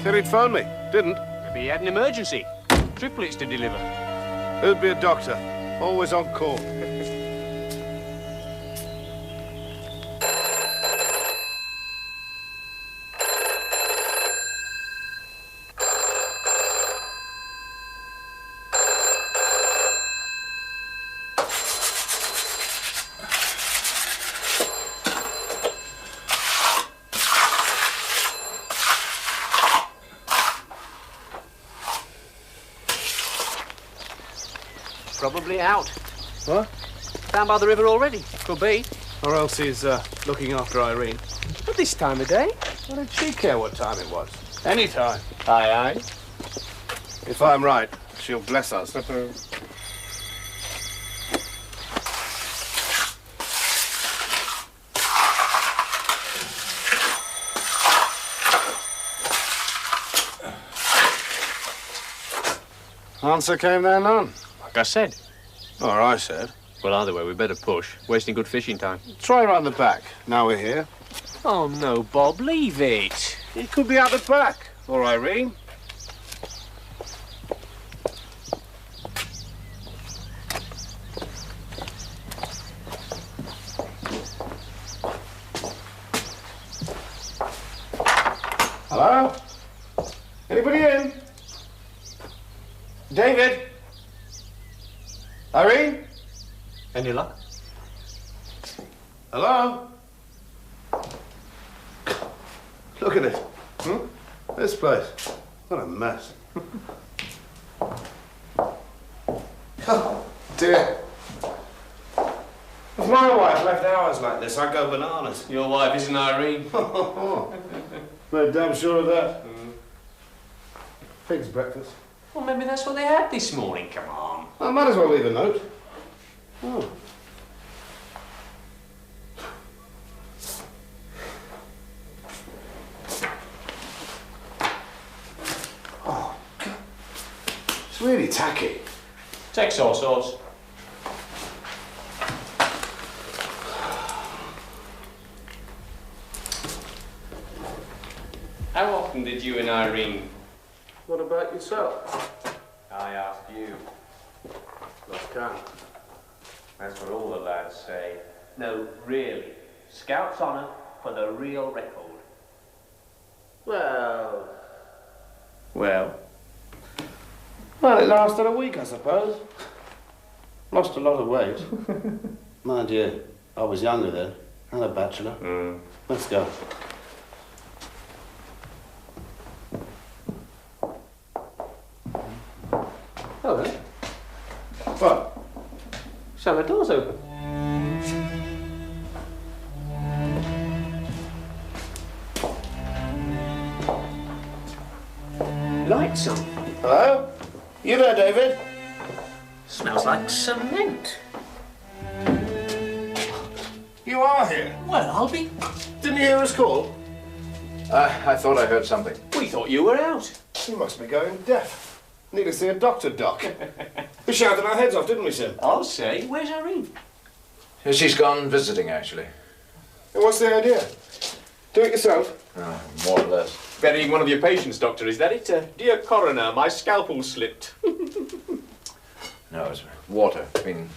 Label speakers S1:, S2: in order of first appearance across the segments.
S1: Said he'd phone me. Didn't.
S2: Maybe he had an emergency. Triplets to deliver.
S1: Who'd be a doctor? Always on call.
S2: Probably out.
S1: What?
S2: Down by the river already. Could be.
S1: Or else he's looking after Irene.
S2: At this time of day?
S1: What did she care what time it was? Any time.
S2: Aye, aye.
S1: If I'm right, she'll bless us. Answer came there none.
S2: Like I said.
S1: Or I said.
S2: Well, either way, we better push. Wasting good fishing time.
S1: Try round the back, now we're here.
S2: Oh, no, Bob, leave it.
S1: He could be out the back. Or Irene. Hello? Anybody in? David? Irene?
S2: Any luck?
S1: Hello? Look at it. This place. What a mess. Oh, dear. If my wife left ours like this, I'd go bananas.
S2: Your wife isn't Irene.
S1: They're damn sure of that. Pig's breakfast.
S2: Well, maybe that's what they had this morning. Come on.
S1: I might as well leave a note. Oh. Oh, God. It's really tacky.
S2: Takes all sorts. How often did you and Irene...
S1: What about yourself?
S2: I asked you.
S1: Lost count.
S2: That's what all the lads say. No, really. Scout's honour for the real record.
S1: Well,
S2: Well?
S1: it lasted a week, I suppose. Lost a lot of weight. Mind you, I was younger then, and a bachelor. Let's go.
S2: Hello.
S1: What?
S2: So the door's open. Lights on.
S1: Hello? You there, David?
S2: Smells like cement.
S1: You are here.
S2: Well, I'll be...
S1: Didn't you hear us call?
S3: I thought I heard something.
S2: We thought you were out.
S1: You must be going deaf. Need to see a doctor, Doc. We shouted our heads off, didn't we, Sim?
S2: I'll say. Where's Irene?
S3: She's gone visiting, actually.
S1: And what's the idea? Do it yourself?
S3: Oh, more or less.
S2: Burying one of your patients, Doctor, is that it? Dear coroner, my scalpel slipped.
S3: No, it's water. Been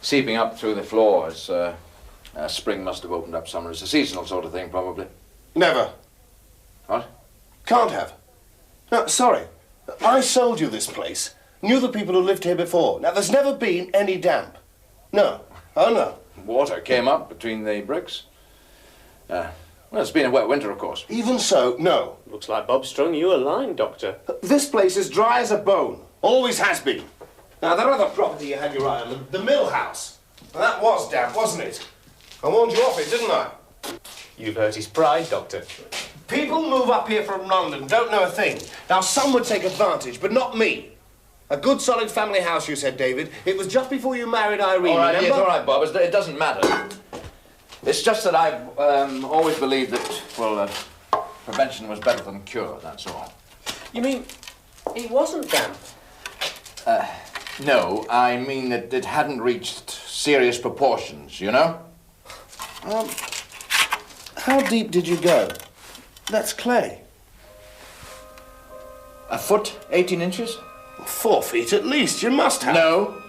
S3: seeping up through the floor. It's, spring must have opened up summer. It's a seasonal sort of thing, probably.
S1: Never.
S3: What?
S1: Can't have. No, sorry. I sold you this place. Knew the people who lived here before. Now, there's never been any damp. No. Oh, no.
S3: Water came up between the bricks. Well, it's been a wet winter, of course.
S1: Even so, no.
S2: Looks like Bob strung you a line, Doctor.
S1: This place is dry as a bone. Always has been. Now, that other property you had your eye on, the mill house. Now, that was damp, wasn't it? I warned you off it, didn't I?
S2: You've hurt his pride, Doctor.
S1: People move up here from London, don't know a thing. Now, some would take advantage, but not me. A good, solid family house, you said, David. It was just before you married Irene,
S3: All right,
S1: remember?
S3: yes, all right, Bob. It doesn't matter. It's just that I've always believed that, well, prevention was better than cure, that's all.
S2: You mean it wasn't damp?
S3: No, I mean that it hadn't reached serious proportions, you know?
S1: How deep did you go? That's clay.
S3: A foot, 18 inches?
S1: 4 feet at least, you must have.
S3: No.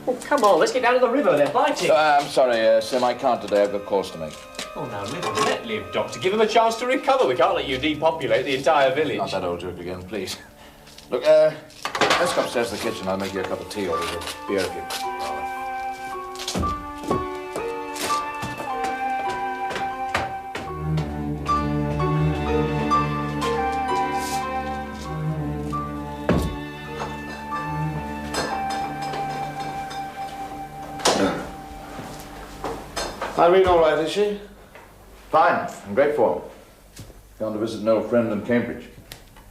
S4: Oh, come on, let's get down to the river. They're biting.
S3: I'm sorry, Sim, I can't today. I've got calls to make.
S4: Oh, now, let live, Doctor. Give him a chance to recover. We can't let you depopulate the entire village.
S3: Not that old joke again, please. Look, let's go upstairs to the kitchen. I'll make you a cup of tea or a beer if you...
S1: Irene all right, is she?
S3: Fine, in great form. Gone to visit an old friend in Cambridge.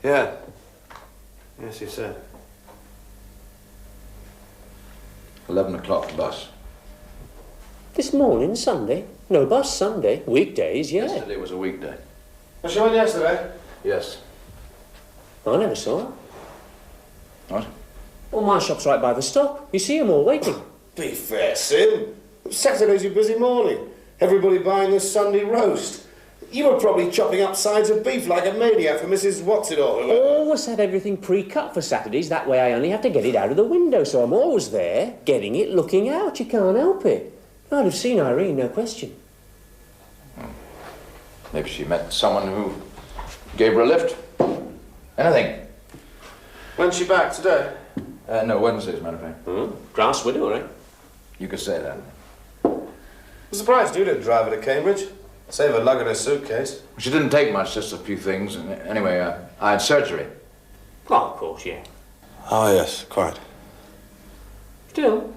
S1: Yeah. Yes, he said.
S3: 11 o'clock bus.
S4: This morning, Sunday? No bus Sunday. Weekdays, yeah.
S3: Yesterday was a weekday.
S1: Was she went yesterday?
S3: Yes.
S4: I never saw her.
S3: What?
S4: Well, my shop's right by the stop. You see 'em all waiting.
S1: Be fair, Sim. Saturday's your busy morning. Everybody buying this Sunday roast. You were probably chopping up sides of beef like a maniac for Mrs. What's-it-all.
S4: Always had everything pre-cut for Saturdays. That way I only have to get it out of the window, so I'm always there, getting it, looking out. You can't help it. I'd have seen Irene, no question.
S3: Maybe she met someone who gave her a lift. Anything.
S1: When's she back today?
S3: No, Wednesday, as a matter of fact.
S4: Grass widow, right?
S3: You could say that.
S1: I'm surprised you didn't drive her to Cambridge. Save her lugging her suitcase.
S3: She didn't take much, just a few things. And anyway, I had surgery.
S4: Oh, of course, yeah.
S1: Oh, yes, quite.
S4: Still,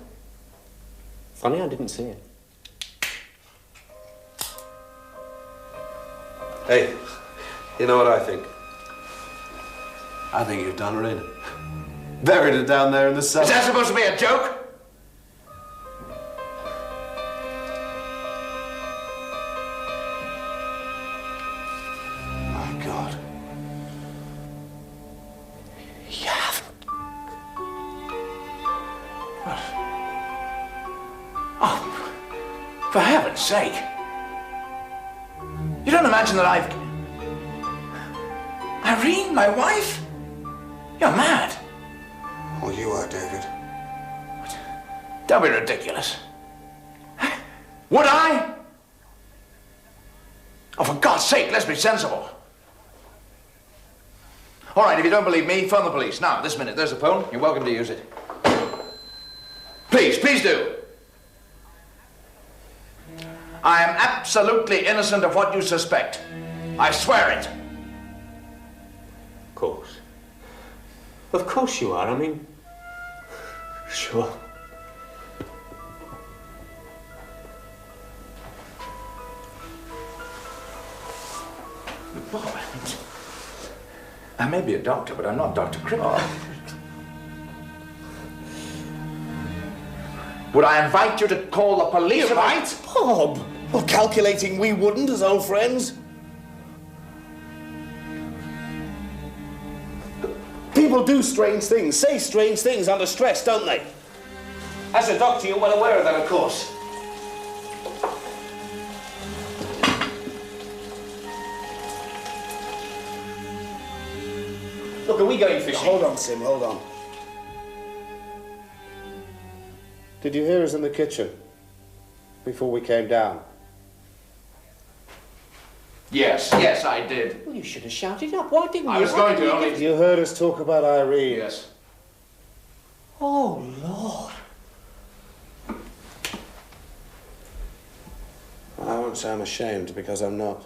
S4: funny I didn't see it.
S1: Hey, you know what I think? I think you've done her in. Buried her down there in the sun.
S3: Is that supposed to be a joke?
S1: My God. You haven't.
S3: What? Oh, for heaven's sake. You don't imagine that I've... Irene, my wife? You're mad.
S1: Well, you are, David.
S3: Don't be ridiculous. Would I? Oh, for God's sake, let's be sensible. All right, if you don't believe me, phone the police. Now, this minute, there's a phone. You're welcome to use it. Please, please do. I am absolutely innocent of what you suspect. I swear it.
S4: Of course. Of course you are, I mean... Sure.
S3: Bob, I may be a doctor, but I'm not Dr. Cripple. Would I invite you to call the police?
S1: Right, Bob. Well, calculating we wouldn't as old friends. People do strange things, say strange things under stress, don't they? As a doctor, you're well aware of that, of course.
S4: Look, are we going fishing?
S1: Hold on, Sim, hold on. Did you hear us in the kitchen before we came down?
S3: Yes, I did.
S4: Well, you should have shouted up. Why didn't you?
S3: I was
S4: Why
S3: going
S4: didn't
S3: to,
S4: you
S3: only...
S1: You heard us talk about Irene.
S3: Yes.
S4: Oh, Lord.
S1: I won't say I'm ashamed, because I'm not.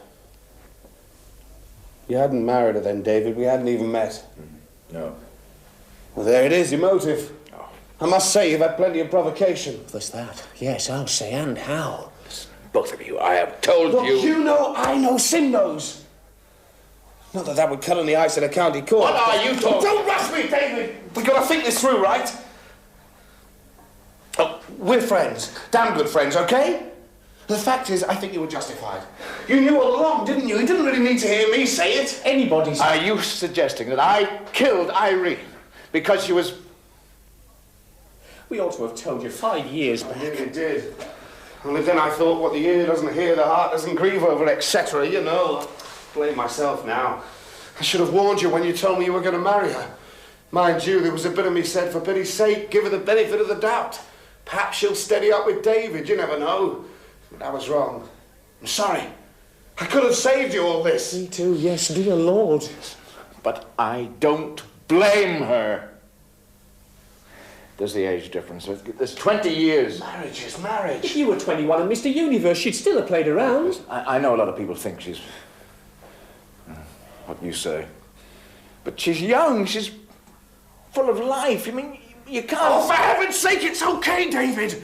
S1: You hadn't married her then, David. We hadn't even met.
S3: No.
S1: Well, there it is, your motive.
S3: Oh.
S1: I must say, you've had plenty of provocation.
S4: What's that? Yes, I'll say, and how?
S3: Both of you, I have told
S1: Look,
S3: you...
S1: you know, I know, Sim knows. Not that that would cut on the ice at a county court.
S3: What are you talking...
S1: Don't rush me, David! We've got to think this through, right? Oh, we're friends. Damn good friends, okay? The fact is, I think you were justified. You knew all along, didn't you? You didn't really need to hear me say it.
S4: Anybody's...
S3: Are you suggesting that I killed Irene because she was...
S4: We ought to have told you 5 years back.
S1: I nearly did. Only then I thought, what the ear doesn't hear, the heart doesn't grieve over, etc. You know, I blame myself now. I should have warned you when you told me you were going to marry her. Mind you, there was a bit of me said, for pity's sake, give her the benefit of the doubt. Perhaps she'll steady up with David, you never know. But I was wrong. I'm sorry. I could have saved you all this.
S4: Me too, yes, dear Lord.
S3: But I don't blame her. There's the age difference. There's 20 years.
S1: Marriage is marriage.
S4: If you were 21 and Mr. Universe, she'd still have played around.
S3: I know a lot of people think she's... what you say. But she's young, she's full of life. I mean, you can't...
S1: Oh, for heaven's sake, it's okay, David.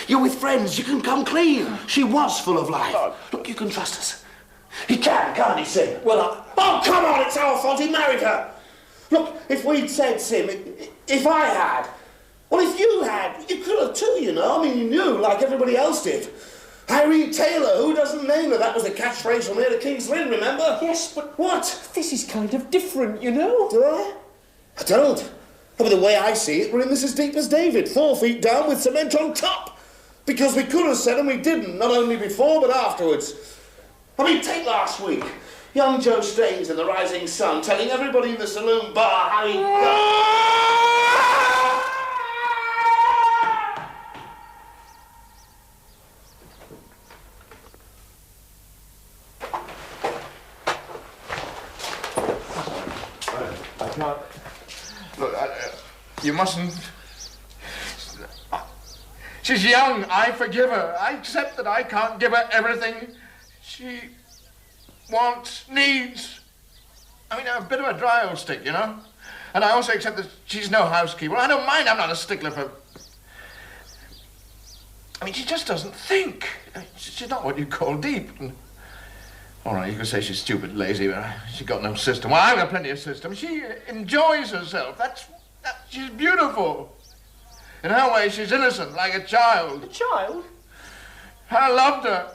S1: You're with friends, you can come clean. She was full of life. Look, you can trust us. He can't he, Sim?
S4: Well,
S1: Oh, come on, it's our fault he married her. Look, if we'd said, Sim, if I had, well, if you had, you could have too, you know. I mean, you knew, like everybody else did. Irene Taylor, who doesn't name her? That was the catchphrase from here to King's Lynn, remember?
S4: Yes, but...
S1: What?
S4: This is kind of different, you know.
S1: Do I? I don't. But the way I see it, we're in this as deep as David, 4 feet down with cement on top. Because we could have said and we didn't, not only before but afterwards. I mean, take last week. Young Joe Staines in the Rising Sun telling everybody in the saloon bar how he...
S3: I can't... Look, you mustn't... She's young. I forgive her. I accept that I can't give her everything she wants, needs. I mean, I'm a bit of a dry old stick, you know? And I also accept that she's no housekeeper. I don't mind. I'm not a stickler for... I mean, she just doesn't think. I mean, she's not what you call deep. And... all right, you could say she's stupid, lazy, but she's got no system. Well, I've got plenty of system. She enjoys herself. She's beautiful. In her way, she's innocent, like a child.
S4: A child?
S3: I loved her.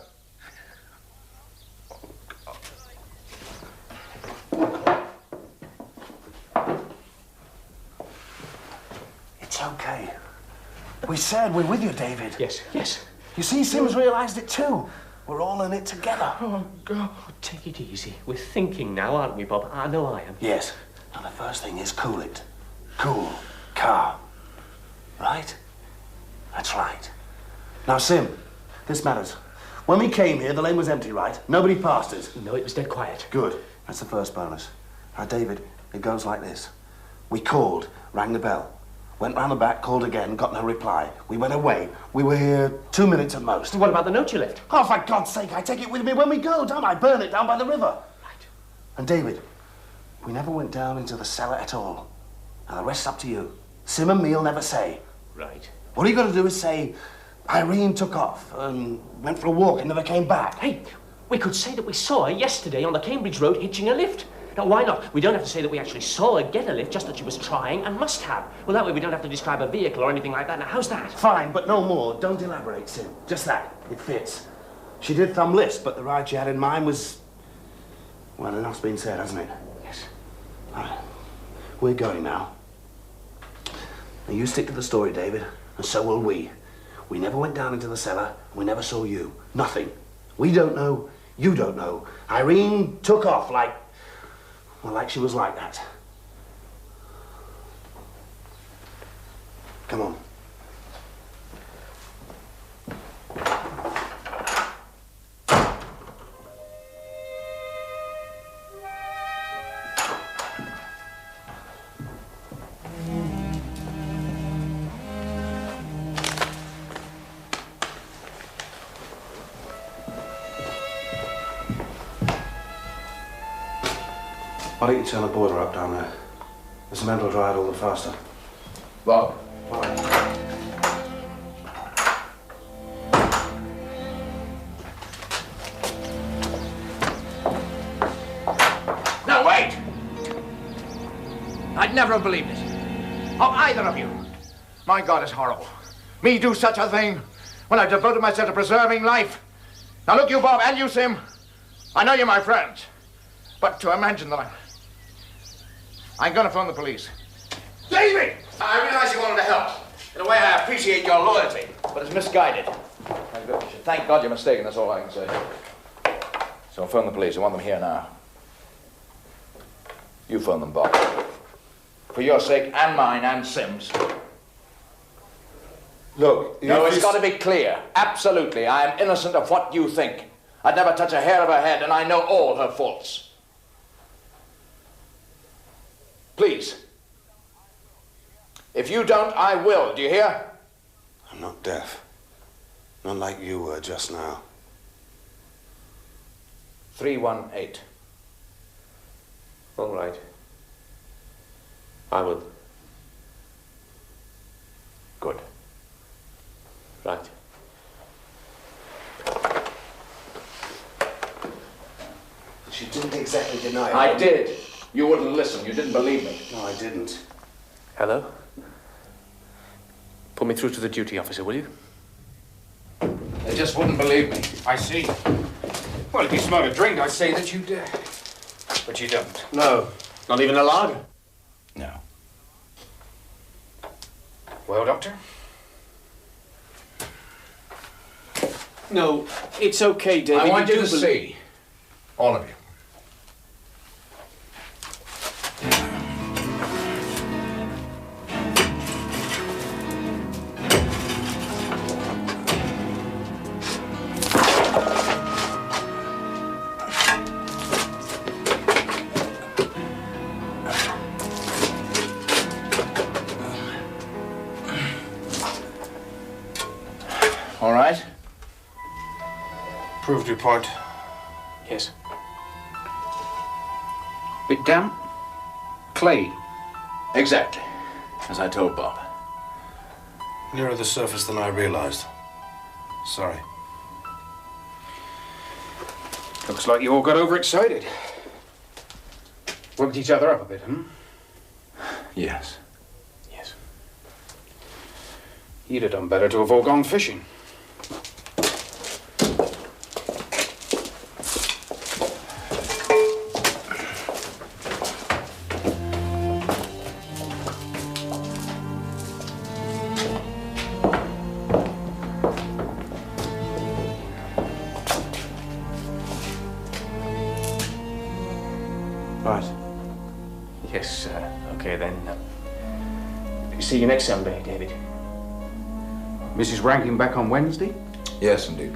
S1: It's okay. We said we're with you, David.
S4: Yes, yes.
S1: You see, Sim's realised it too. We're all in it together.
S4: Oh, God. Take it easy. We're thinking now, aren't we, Bob? I know I am.
S1: Yes. Now, the first thing is cool it. Cool. Calm. Right? That's right. Now, Sim, this matters. When we came here, the lane was empty, right? Nobody passed us.
S4: No, it was dead quiet.
S1: Good. That's the first bonus. Now, David, it goes like this. We called, rang the bell. Went round the back, called again, got no reply. We went away. We were here 2 minutes at most.
S4: What about the note you left?
S1: Oh, for God's sake, I take it with me when we go, don't I? Burn it down by the river.
S4: Right.
S1: And David, we never went down into the cellar at all. Now, the rest's up to you. Sim and me'll never say.
S4: Right.
S1: All you got to do is say, Irene took off and went for a walk and never came back.
S4: Hey, we could say that we saw her yesterday on the Cambridge Road hitching a lift. Now, why not? We don't have to say that we actually saw her get a lift, just that she was trying and must have. Well, that way we don't have to describe a vehicle or anything like that. Now, how's that?
S1: Fine, but no more. Don't elaborate, Sim. Just that. It fits. She did thumb lifts, but the ride she had in mind was... well, enough's been said, hasn't it?
S4: Yes.
S1: All right. We're going now. Now, you stick to the story, David, and so will we. We never went down into the cellar. We never saw you. Nothing. We don't know. You don't know. Irene took off like... well, like she was like that. Come on. Why don't you turn the boiler up down there? The cement will dry out all the faster.
S3: Bob.
S1: All right.
S3: No, wait! I'd never have believed it. Of either of you. My God, it's horrible. Me do such a thing when I've devoted myself to preserving life. Now look, you, Bob, and you, Sim. I know you're my friends. But to imagine that I'm going to phone the police. David! I realize you wanted to help. In a way, I appreciate your loyalty, but it's misguided. Thank God you're mistaken, that's all I can say. So phone the police. I want them here now. You phone them, Bob. For your sake and mine and Sim's.
S1: Look,
S3: No, it's got to be clear. Absolutely. I am innocent of what you think. I'd never touch a hair of her head, and I know all her faults. Please. If you don't, I will. Do you hear?
S1: I'm not deaf. Not like you were just now.
S3: 318.
S4: All right. I will.
S3: Good.
S4: Right.
S1: She didn't exactly deny it.
S3: I did. You wouldn't listen. You didn't believe me.
S1: No, I didn't.
S4: Hello? Put me through to the duty officer, will you?
S3: They just wouldn't believe me.
S5: I see. Well, if you smelled a drink, I'd say that you did. But you don't.
S1: No.
S4: Not even a lager?
S3: No.
S5: Well, Doctor?
S4: No, it's okay, David.
S3: I want you
S4: do
S3: to see. All of you. All right?
S5: Proved report.
S4: Yes.
S5: Bit damp. Clay.
S3: Exactly. As I told Bob.
S1: Nearer the surface than I realized. Sorry.
S5: Looks like you all got overexcited. Worked each other up a bit, hmm?
S3: Yes.
S4: Yes.
S5: You'd have done better to have all gone fishing.
S4: Right. Yes, okay then. See you next Sunday, David.
S5: Mrs. Rankin back on Wednesday?
S3: Yes, indeed.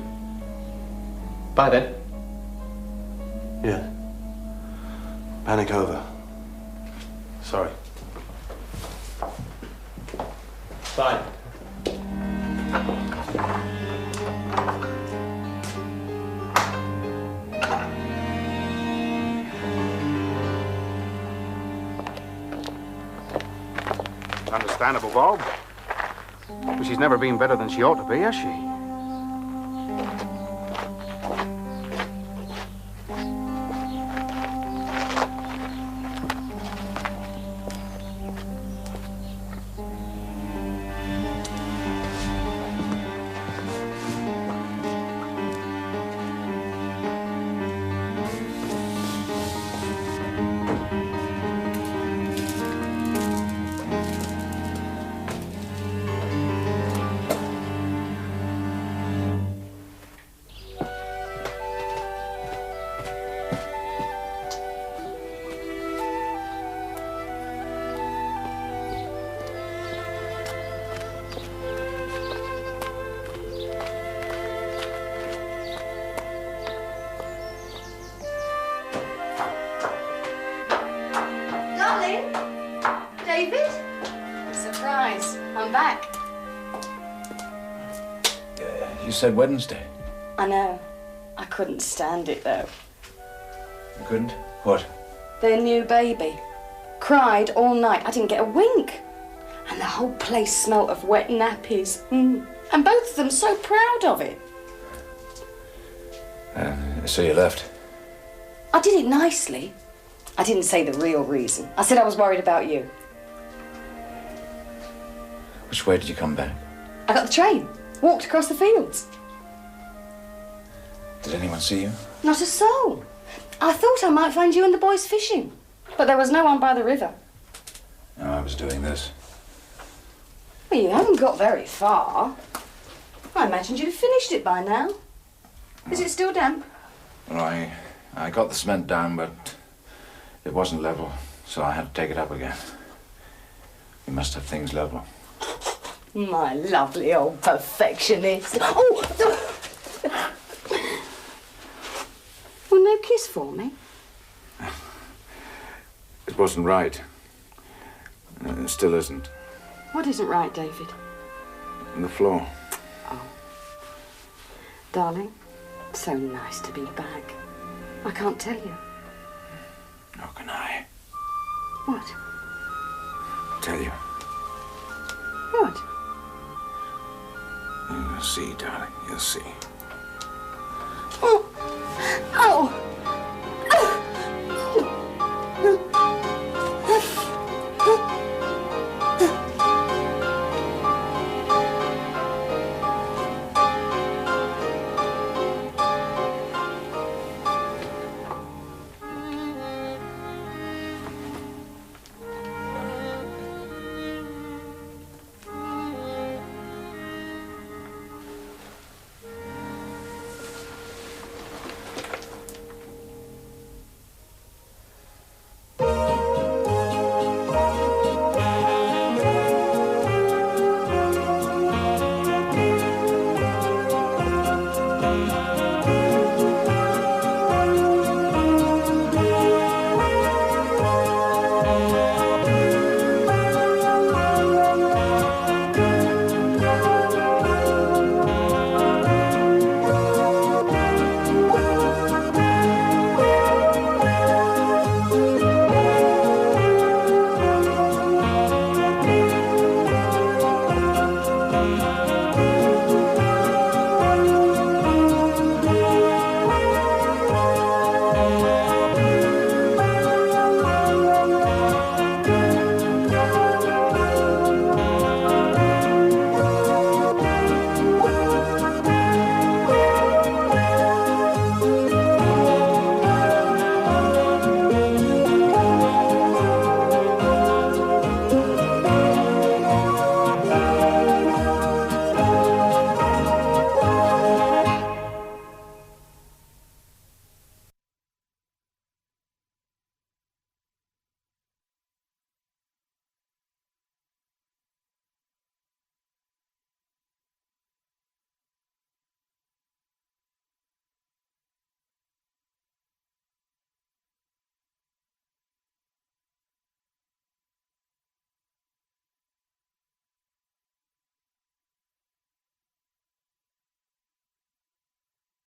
S4: Bye then.
S1: Yeah. Panic over. Sorry.
S4: Bye.
S5: Understandable, Bob. But she's never been better than she ought to be, has she?
S6: Darling? David? Surprise. I'm back.
S3: You said Wednesday.
S6: I know. I couldn't stand it, though.
S3: You couldn't? What?
S6: Their new baby. Cried all night. I didn't get a wink. And the whole place smelt of wet nappies. And both of them so proud of it.
S3: So you left?
S6: I did it nicely. I didn't say the real reason. I said I was worried about you.
S3: Which way did you come back?
S6: I got the train. Walked across the fields.
S3: Did anyone see you?
S6: Not a soul. I thought I might find you and the boys fishing. But there was no one by the river.
S3: No, I was doing this.
S6: Well, you haven't got very far. I imagined you'd have finished it by now. Is it still damp?
S3: Well, I got the cement down, but it wasn't level, so I had to take it up again. You must have things level.
S6: My lovely old perfectionist. Oh! Well, no kiss for me?
S3: It wasn't right. It still isn't.
S6: What isn't right, David?
S3: The floor.
S6: Darling, so nice to be back. I can't tell you.
S3: How can I
S6: What?
S3: tell you?
S6: What?
S3: You'll see, darling. You'll see.
S6: Oh! Oh!